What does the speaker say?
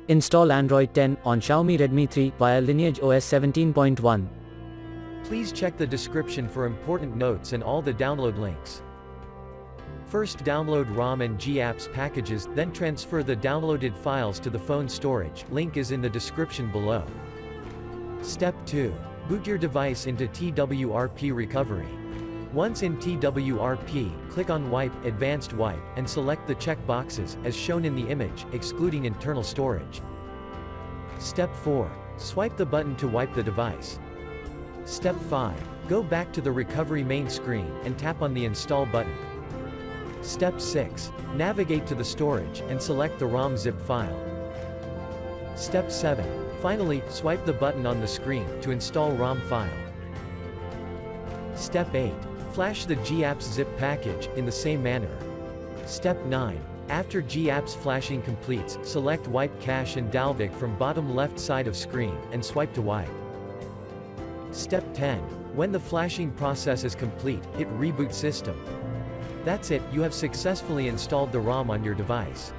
Install Android 10 on Xiaomi Redmi 3 via LineageOS 17.1. Please check the description for important notes and all the download links. First download ROM and GApps packages, then transfer the downloaded files to the phone storage, link is in the description below. Step 2. Boot your device into TWRP recovery. Once in TWRP, click on Wipe, Advanced Wipe, and select the check boxes, as shown in the image, excluding internal storage. Step 4. Swipe the button to wipe the device. Step 5. Go back to the recovery main screen, and tap on the Install button. Step 6. Navigate to the storage, and select the ROM zip file. Step 7. Finally, swipe the button on the screen, to install ROM file. Step 8. Flash the GApps zip package, in the same manner. Step 9. After GApps flashing completes, select Wipe Cache and Dalvik from bottom left side of screen, and swipe to wipe. Step 10. When the flashing process is complete, hit Reboot System. That's it, you have successfully installed the ROM on your device.